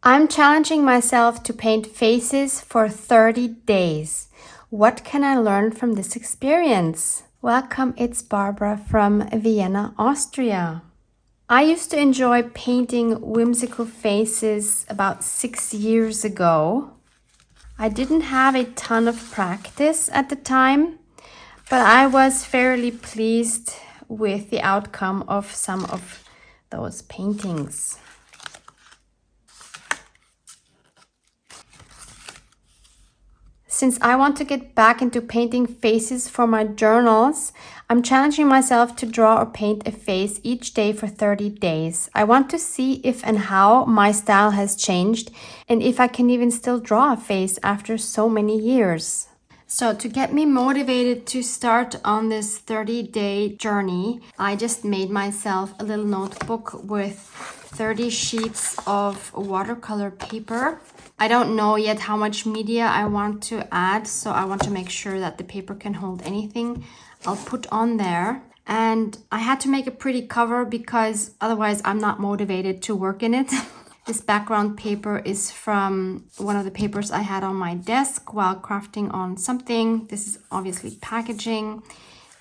I'm challenging myself to paint faces for 30 days. What can I learn from this experience? Welcome, it's Barbara from Vienna, Austria. I used to enjoy painting whimsical faces about 6 years ago. I didn't have a ton of practice at the time, but I was fairly pleased with the outcome of some of those paintings. Since I want to get back into painting faces for my journals, I'm challenging myself to draw or paint a face each day for 30 days. I want to see if and how my style has changed and if I can even still draw a face after so many years. So to get me motivated to start on this 30-day journey, I just made myself a little notebook with 30 sheets of watercolor paper. I don't know yet how much media I want to add, so I want to make sure that the paper can hold anything I'll put on there. And I had to make a pretty cover because otherwise I'm not motivated to work in it. This background paper is from one of the papers I had on my desk while crafting on something. This is obviously packaging.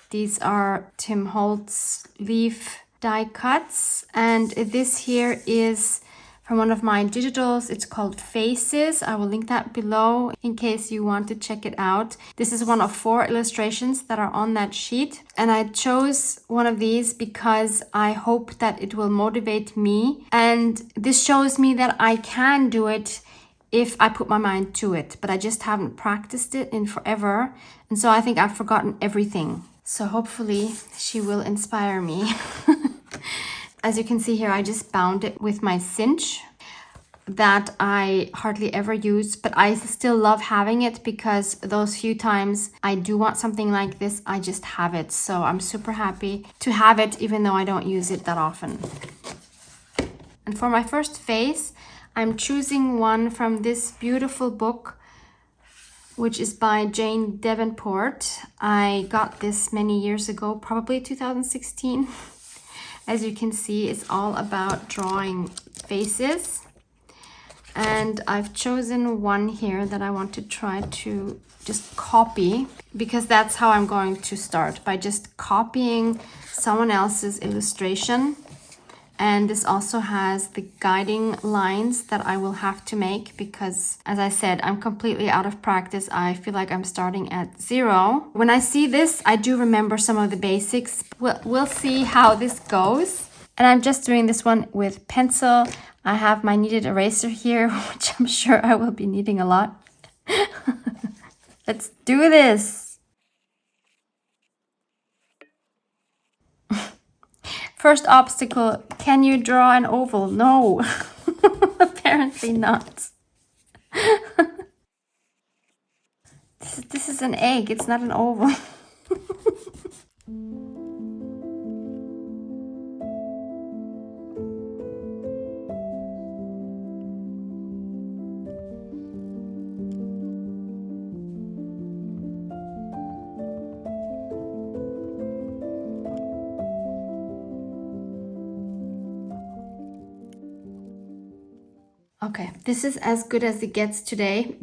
These are Tim Holtz leaf die cuts. And this here is from one of my digitals. It's called Faces. I will link that below in case you want to check it out. This is one of 4 illustrations that are on that sheet. And I chose one of these because I hope that it will motivate me. And this shows me that I can do it if I put my mind to it. But I just haven't practiced it in forever. And so I think I've forgotten everything. So hopefully she will inspire me. As you can see here, I just bound it with my cinch that I hardly ever use, but I still love having it because those few times I do want something like this, I just have it. So I'm super happy to have it even though I don't use it that often. And for my first face, I'm choosing one from this beautiful book, which is by Jane Davenport. I got this many years ago, probably 2016. As you can see, it's all about drawing faces. And I've chosen one here that I want to try to just copy because that's how I'm going to start, by just copying someone else's illustration. And this also has the guiding lines that I will have to make because, as I said, I'm completely out of practice. I feel like I'm starting at 0. When I see this, I do remember some of the basics. We'll see how this goes. And I'm just doing this one with pencil. I have my kneaded eraser here, which I'm sure I will be needing a lot. Let's do this. First obstacle, can you draw an oval? No, apparently not. This is an egg, it's not an oval. Okay, this is as good as it gets today.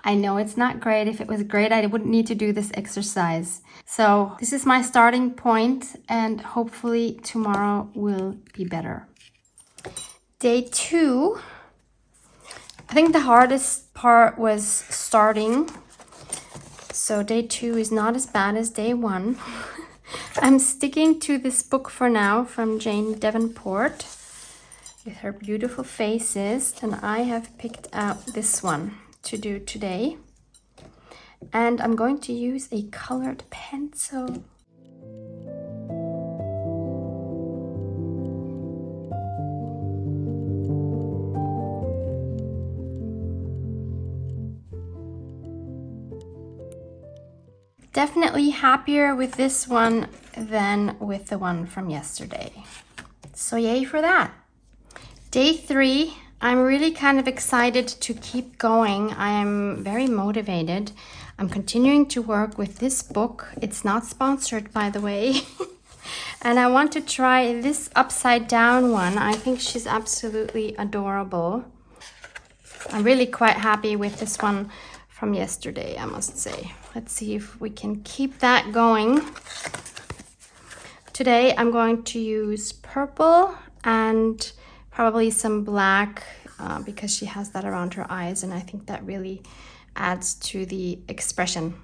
I know it's not great. If it was great, I wouldn't need to do this exercise. So this is my starting point, and hopefully tomorrow will be better. Day 2. I think the hardest part was starting. So day 2 is not as bad as day 1. I'm sticking to this book for now from Jane Davenport with her beautiful faces, and I have picked out this one to do today. And I'm going to use a colored pencil. Definitely happier with this one than with the one from yesterday. So yay for that. Day 3, I'm really kind of excited to keep going. I am very motivated. I'm continuing to work with this book. It's not sponsored, by the way. And I want to try this upside down one. I think she's absolutely adorable. I'm really quite happy with this one from yesterday, I must say. Let's see if we can keep that going. Today I'm going to use purple and probably some black because she has that around her eyes, and I think that really adds to the expression.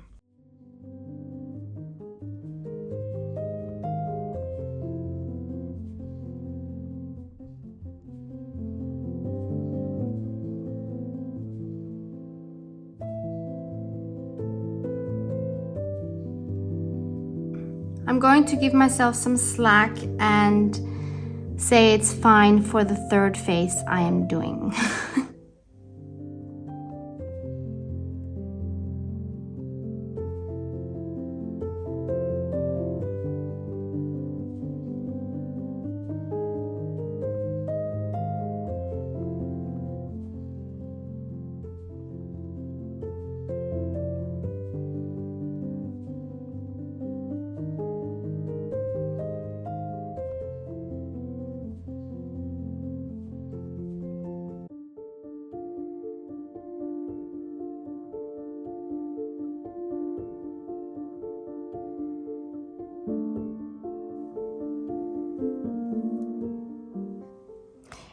I'm going to give myself some slack and say it's fine for the third face I am doing.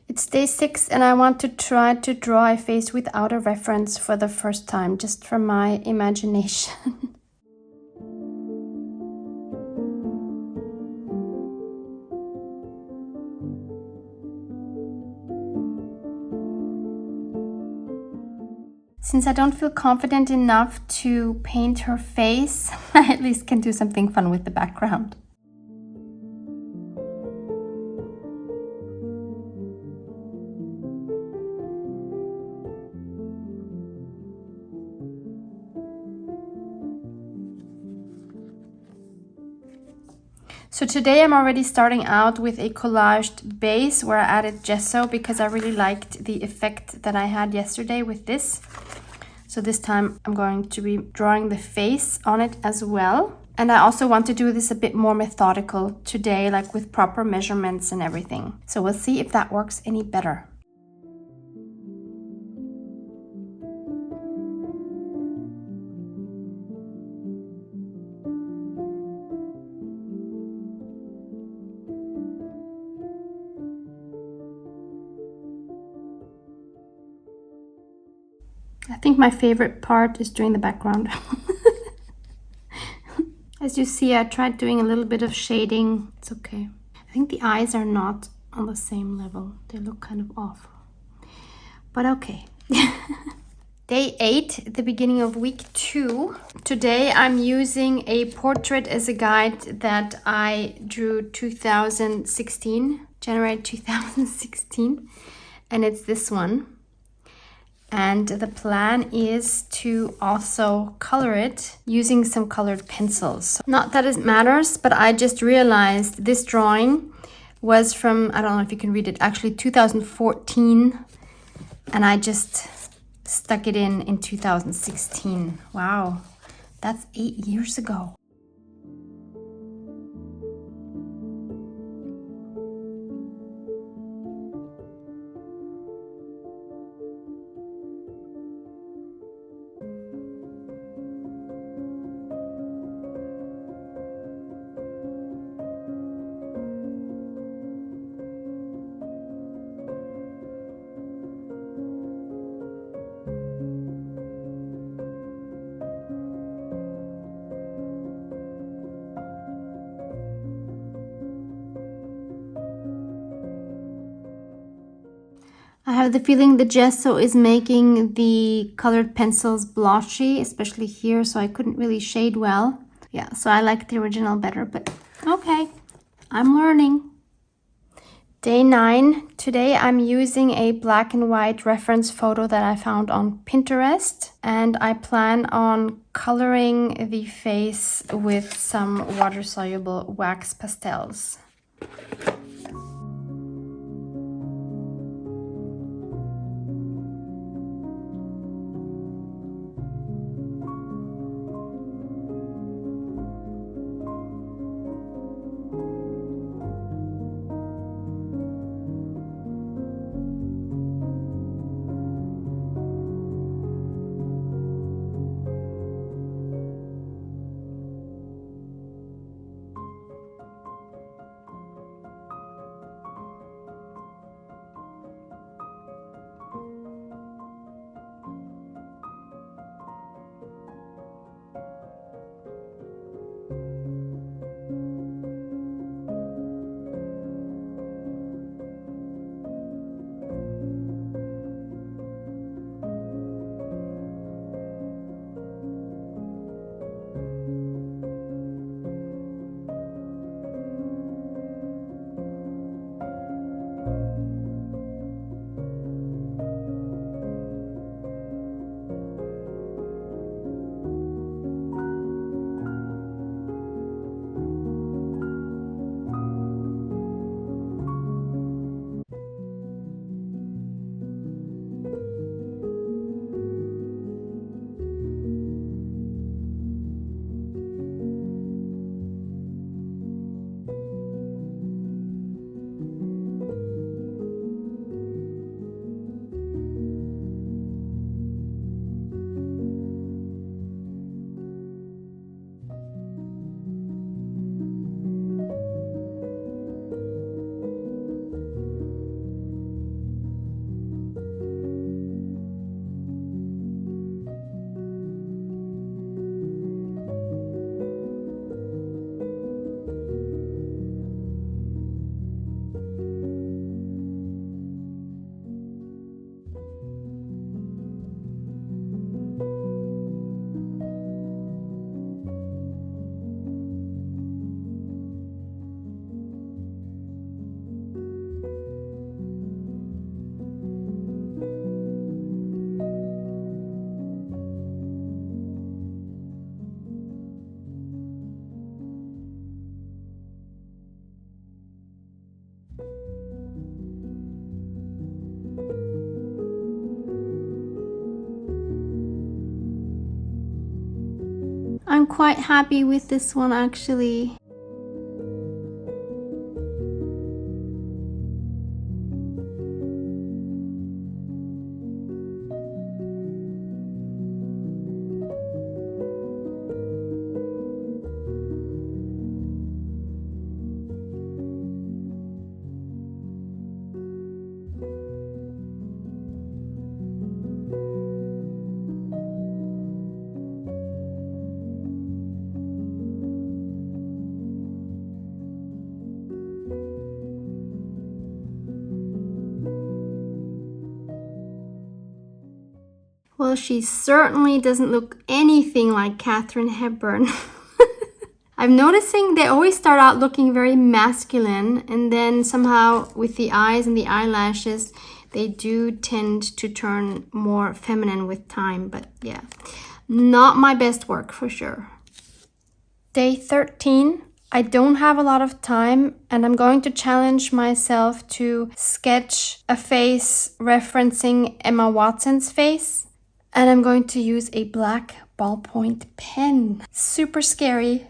It's day 6 and I want to try to draw a face without a reference for the first time, just from my imagination. Since I don't feel confident enough to paint her face, I at least can do something fun with the background. So today I'm already starting out with a collaged base where I added gesso because I really liked the effect that I had yesterday with this. So this time I'm going to be drawing the face on it as well. And I also want to do this a bit more methodical today, like with proper measurements and everything. So we'll see if that works any better. I think my favorite part is doing the background. As you see, I tried doing a little bit of shading. It's okay. I think the eyes are not on the same level. They look kind of off. But okay. Day 8, the beginning of week 2. Today I'm using a portrait as a guide that I drew 2016, January 2016. And it's this one. And the plan is to also color it using some colored pencils. Not that it matters, but I just realized this drawing was from, I don't know if you can read it, actually 2014. And I just stuck it in 2016. Wow, that's 8 years ago. I have the feeling the gesso is making the colored pencils blotchy, especially here, so I couldn't really shade well. Yeah, so I like the original better, but okay, I'm learning. Day 9. Today I'm using a black and white reference photo that I found on Pinterest, and I plan on coloring the face with some water-soluble wax pastels. I'm quite happy with this one actually. Well, she certainly doesn't look anything like Katharine Hepburn. I'm noticing they always start out looking very masculine, and then somehow with the eyes and the eyelashes, they do tend to turn more feminine with time. But yeah, not my best work for sure. Day 13. I don't have a lot of time, and I'm going to challenge myself to sketch a face referencing Emma Watson's face. And I'm going to use a black ballpoint pen. Super scary.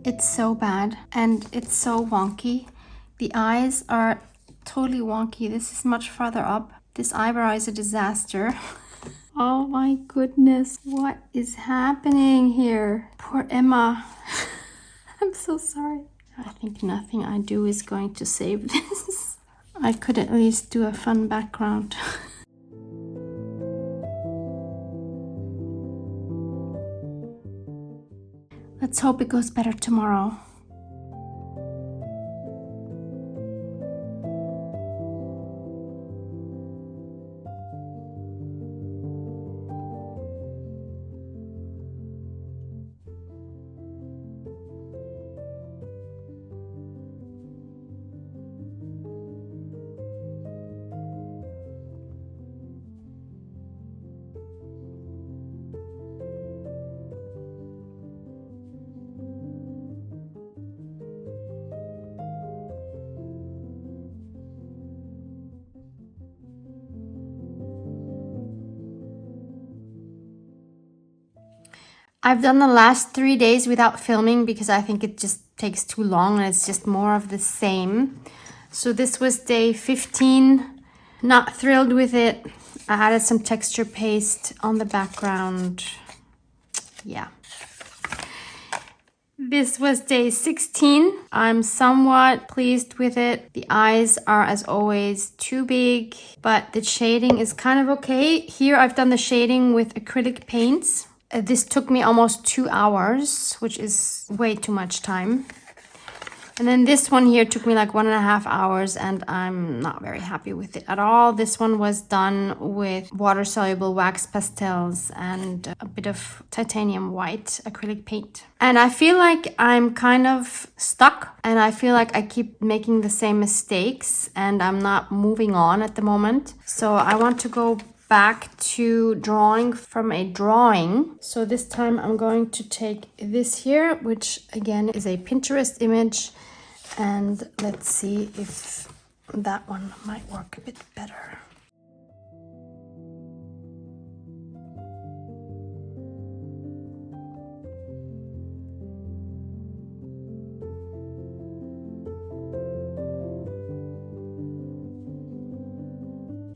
It's so bad and it's so wonky. The eyes are totally wonky. This is much farther up. This eyebrow is a disaster. Oh my goodness, what is happening here? Poor Emma. I'm so sorry. I think nothing I do is going to save this. I could at least do a fun background. Let's hope it goes better tomorrow. I've done the last 3 days without filming because I think it just takes too long and it's just more of the same. So this was day 15. Not thrilled with it. I added some texture paste on the background. Yeah. This was day 16. I'm somewhat pleased with it. The eyes are, as always, too big, but the shading is kind of okay. Here I've done the shading with acrylic paints. This took me almost 2 hours, which is way too much time. And then this one here took me like 1.5 hours, and I'm not very happy with it at all. This one was done with water-soluble wax pastels and a bit of titanium white acrylic paint. And I feel like I'm kind of stuck, and I feel like I keep making the same mistakes, and I'm not moving on at the moment. So I want to go back to drawing from a drawing. So this time I'm going to take this here, which again is a Pinterest image, and let's see if that one might work a bit better.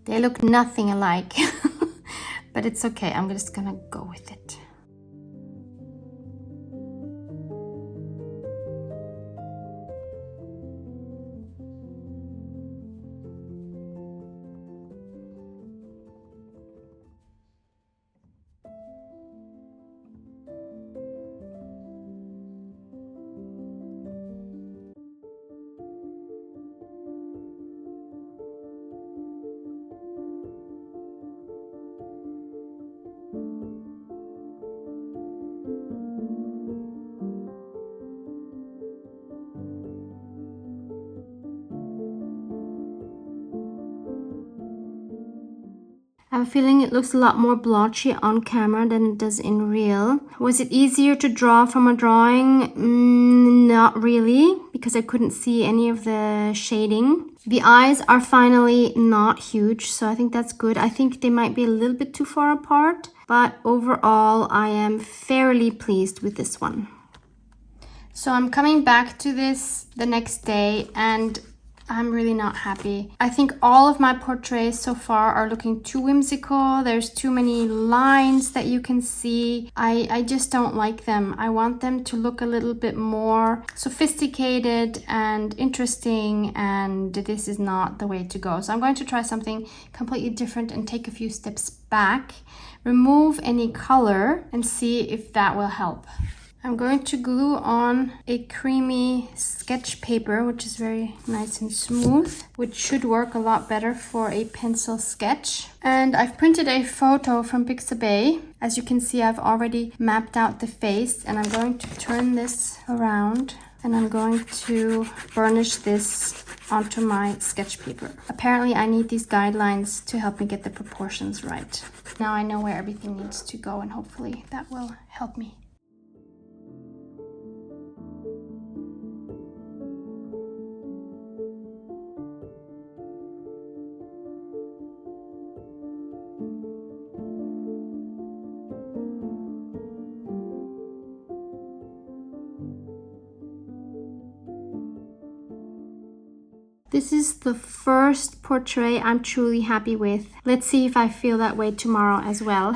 They look nothing alike, but it's okay. I'm just gonna go with it. I have a feeling it looks a lot more blotchy on camera than it does in real. Was it easier to draw from a drawing? Not really, because I couldn't see any of the shading. The eyes are finally not huge, so I think that's good. I think they might be a little bit too far apart, but overall I am fairly pleased with this one. So I'm coming back to this the next day and I'm really not happy. I think all of my portraits so far are looking too whimsical. There's too many lines that you can see. I just don't like them. I want them to look a little bit more sophisticated and interesting, and this is not the way to go. So I'm going to try something completely different and take a few steps back, remove any color and see if that will help. I'm going to glue on a creamy sketch paper, which is very nice and smooth, which should work a lot better for a pencil sketch. And I've printed a photo from Pixabay. As you can see, I've already mapped out the face, and I'm going to turn this around and I'm going to burnish this onto my sketch paper. Apparently I need these guidelines to help me get the proportions right. Now I know where everything needs to go, and hopefully that will help me. This is the first portrait I'm truly happy with. Let's see if I feel that way tomorrow as well.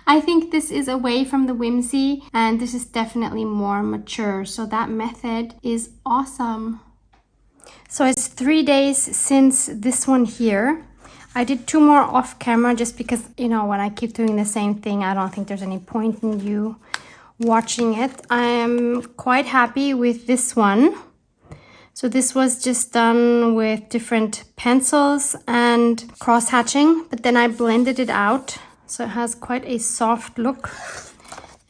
I think this is away from the whimsy, and this is definitely more mature. So that method is awesome. So it's 3 days since this one here. I did 2 more off camera just because, you know, when I keep doing the same thing, I don't think there's any point in you watching it. I am quite happy with this one. So this was just done with different pencils and cross hatching, but then I blended it out. So it has quite a soft look.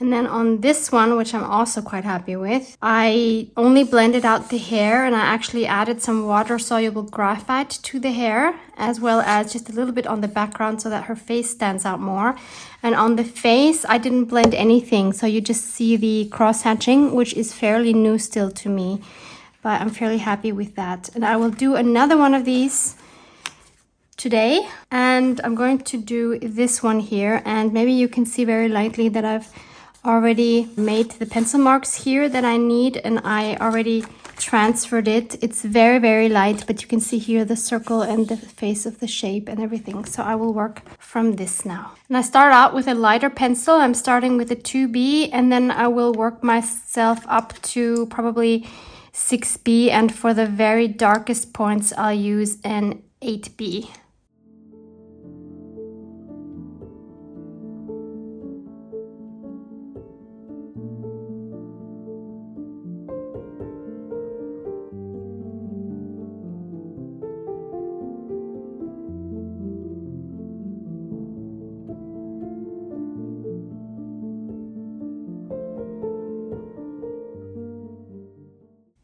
And then on this one, which I'm also quite happy with, I only blended out the hair, and I actually added some water-soluble graphite to the hair, as well as just a little bit on the background so that her face stands out more. And on the face, I didn't blend anything. So you just see the cross hatching, which is fairly new still to me. But I'm fairly happy with that. And I will do another one of these today. And I'm going to do this one here. And maybe you can see very lightly that I've already made the pencil marks here that I need. And I already transferred it. It's very, very light. But you can see here the circle and the face of the shape and everything. So I will work from this now. And I start out with a lighter pencil. I'm starting with a 2B. And then I will work myself up to probably 6B, and for the very darkest points I'll use an 8B.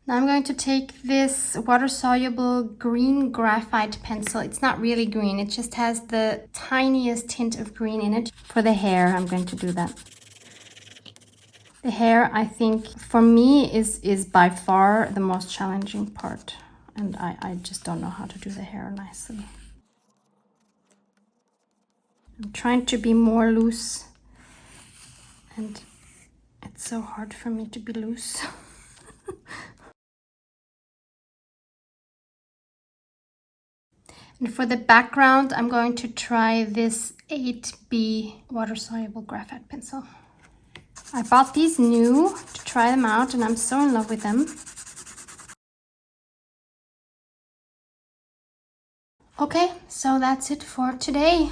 Now I'm going to take this water-soluble green graphite pencil. It's not really green, it just has the tiniest hint of green in it. For the hair, I'm going to do that. The hair, I think, for me, is by far the most challenging part. And I just don't know how to do the hair nicely. I'm trying to be more loose. And it's so hard for me to be loose. And for the background, I'm going to try this 8B water-soluble graphite pencil. I bought these new to try them out, and I'm so in love with them. Okay, so that's it for today.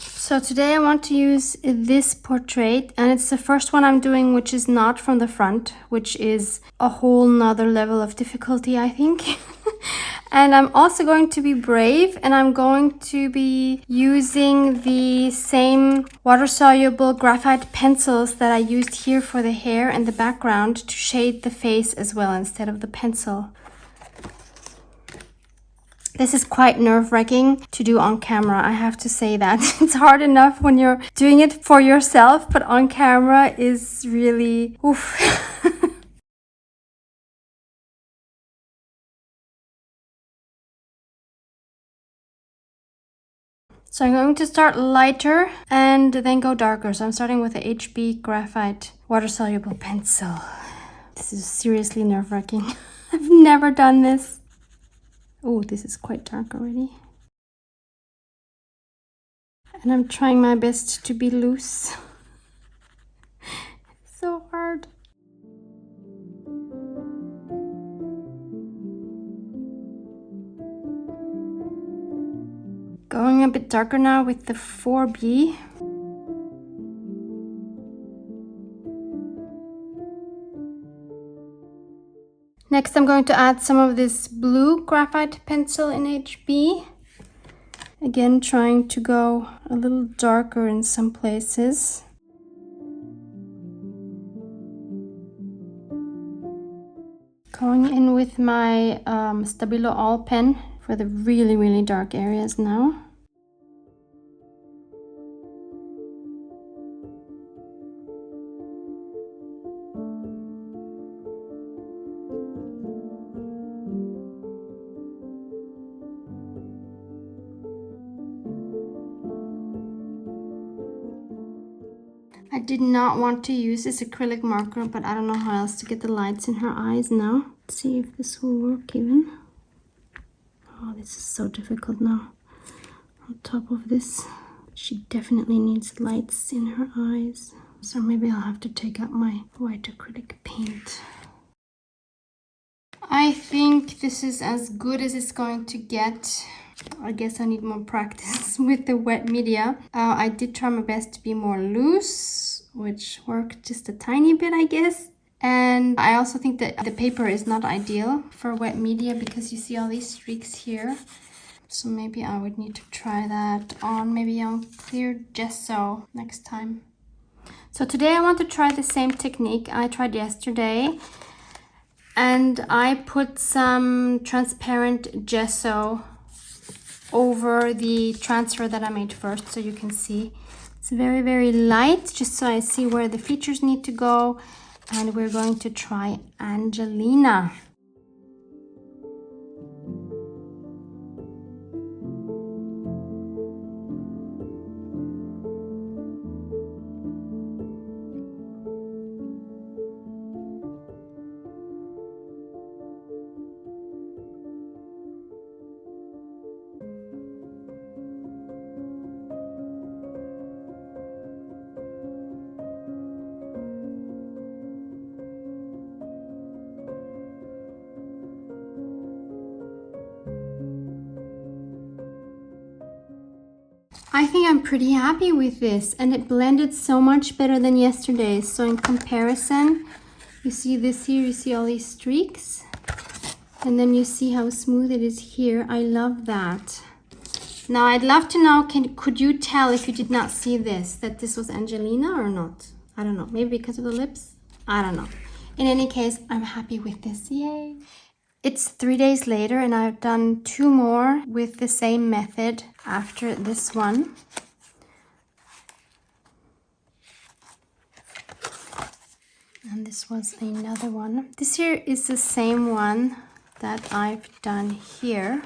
So today I want to use this portrait, and it's the first one I'm doing which is not from the front, which is a whole nother level of difficulty, I think. And I'm also going to be brave, and I'm going to be using the same water-soluble graphite pencils that I used here for the hair and the background to shade the face as well instead of the pencil. This is quite nerve-wracking to do on camera, I have to say that. It's hard enough when you're doing it for yourself, but on camera is really, oof. So I'm going to start lighter and then go darker. So I'm starting with the HB Graphite water-soluble pencil. This is seriously nerve-wracking. I've never done this. Oh, this is quite dark already. And I'm trying my best to be loose. So hard. Going a bit darker now with the 4B. Next I'm going to add some of this blue graphite pencil in HB. Again, trying to go a little darker in some places. Going in with my Stabilo All pen for the really, really dark areas now. I did not want to use this acrylic marker, but I don't know how else to get the lights in her eyes now. Let's see if this will work even. Oh, this is so difficult now. On top of this, she definitely needs lights in her eyes. So maybe I'll have to take out my white acrylic paint. I think this is as good as it's going to get. I guess I need more practice with the wet media. I did try my best to be more loose, which worked just a tiny bit, I guess. And I also think that the paper is not ideal for wet media because you see all these streaks here. So maybe I would need to try that on maybe on clear gesso next time. So today I want to try the same technique I tried yesterday. And I put some transparent gesso over the transfer that I made first, so you can see. It's very, very light, just so I see where the features need to go. And we're going to try Angelina. I think I'm pretty happy with this, and it blended so much better than yesterday. So in comparison, you see this here, you see all these streaks, and then you see how smooth it is here. I love that. Now I'd love to know, could you tell if you did not see this, that this was Angelina or not? I don't know, maybe because of the lips? I don't know. In any case, I'm happy with this, yay! It's 3 days later and I've done 2 more with the same method after this one. And this was another one. This here is the same one that I've done here.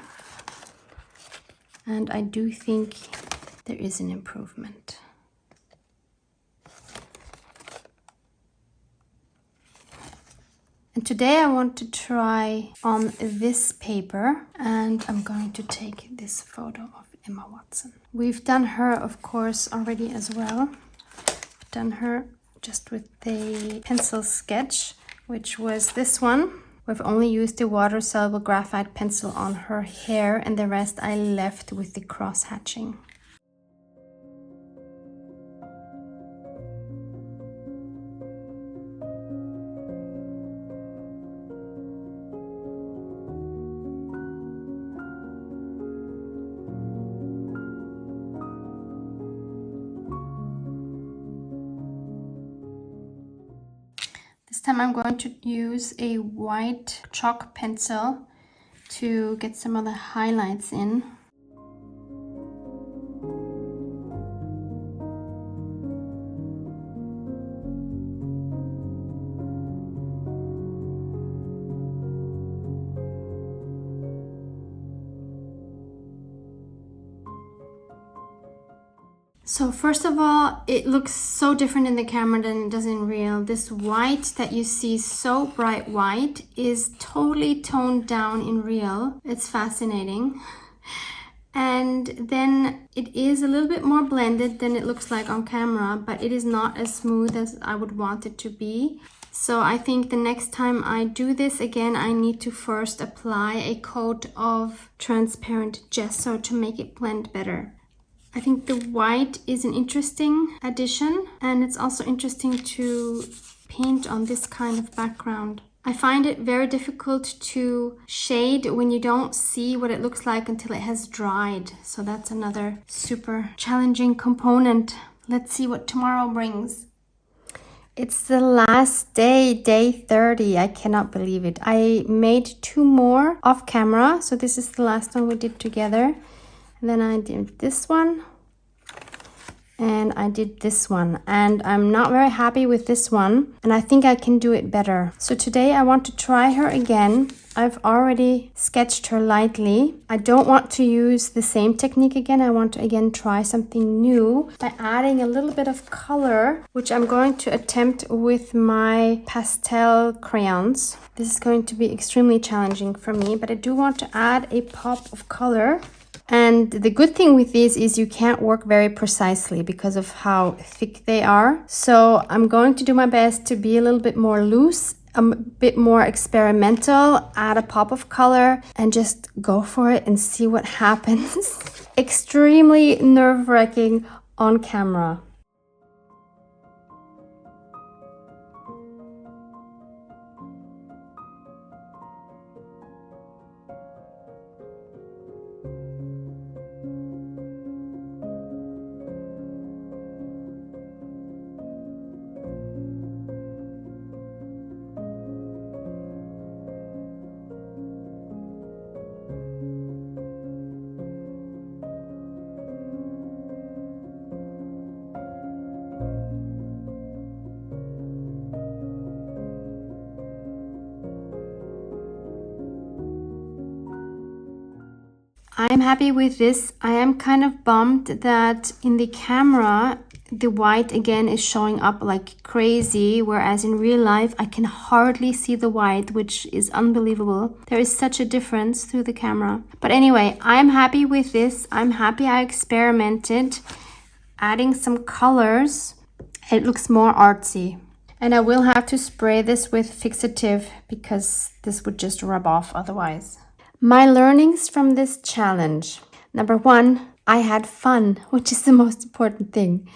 And I do think there is an improvement. And today I want to try on this paper, and I'm going to take this photo of Emma Watson. We've done her, of course, already as well. We've done her just with the pencil sketch, which was this one. We've only used the water-soluble graphite pencil on her hair, and the rest I left with the cross-hatching. This time I'm going to use a white chalk pencil to get some of the highlights in. So first of all, it looks so different in the camera than it does in real. This white that you see, so bright white, is totally toned down in real. It's fascinating. And then it is a little bit more blended than it looks like on camera, but it is not as smooth as I would want it to be. So I think the next time I do this again, I need to first apply a coat of transparent gesso to make it blend better. I think the white is an interesting addition, and it's also interesting to paint on this kind of background. I find it very difficult to shade when you don't see what it looks like until it has dried. So that's another super challenging component. Let's see what tomorrow brings. It's the last day, day 30. I cannot believe it. I made 2 more off camera. So this is the last one we did together. And then I did this one, and I did this one, and I'm not very happy with this one, and I think I can do it better. So today I want to try her again. I've already sketched her lightly. I don't want to use the same technique again. I want to again try something new by adding a little bit of color, which I'm going to attempt with my pastel crayons. This is going to be extremely challenging for me, but I do want to add a pop of color. And the good thing with these is you can't work very precisely because of how thick they are. So I'm going to do my best to be a little bit more loose, a bit more experimental, add a pop of color, and just go for it and see what happens. Extremely nerve-wracking on camera. I'm happy with this. I am kind of bummed that in the camera, the white again is showing up like crazy, whereas in real life, I can hardly see the white, which is unbelievable. There is such a difference through the camera. But anyway, I'm happy with this. I'm happy I experimented, adding some colors. It looks more artsy. And I will have to spray this with fixative because this would just rub off otherwise. My learnings from this challenge. Number 1, I had fun, which is the most important thing.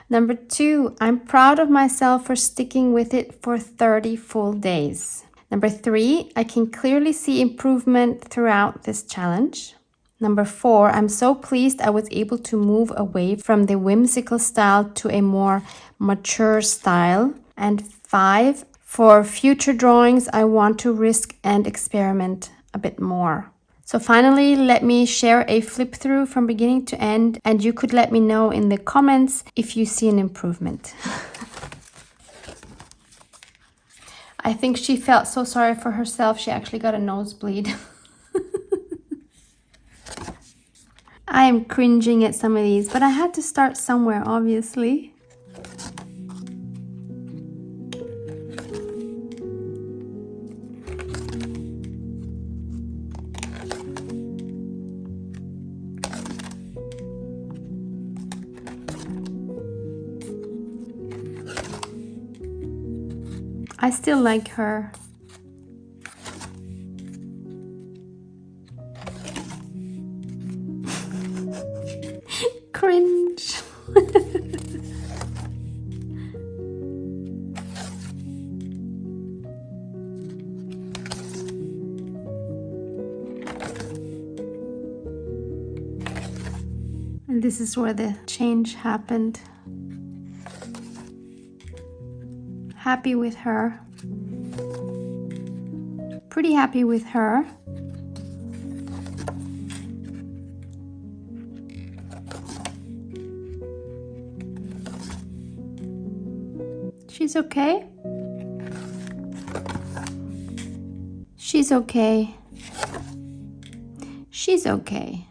Number 2, I'm proud of myself for sticking with it for 30 full days. Number 3, I can clearly see improvement throughout this challenge. Number 4, I'm so pleased I was able to move away from the whimsical style to a more mature style. And 5, for future drawings, I want to risk and experiment a bit more. So finally, let me share a flip through from beginning to end, and you could let me know in the comments if you see an improvement. I think she felt so sorry for herself, she actually got a nosebleed. I am cringing at some of these, but I had to start somewhere, obviously. I still like her. Cringe. And this is where the change happened. Happy with her. Pretty happy with her. She's okay? She's okay. She's okay.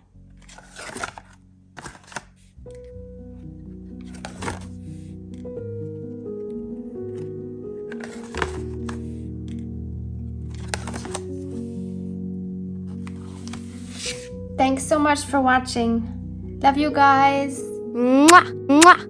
Thanks so much for watching. Love you guys. Mwah, mwah.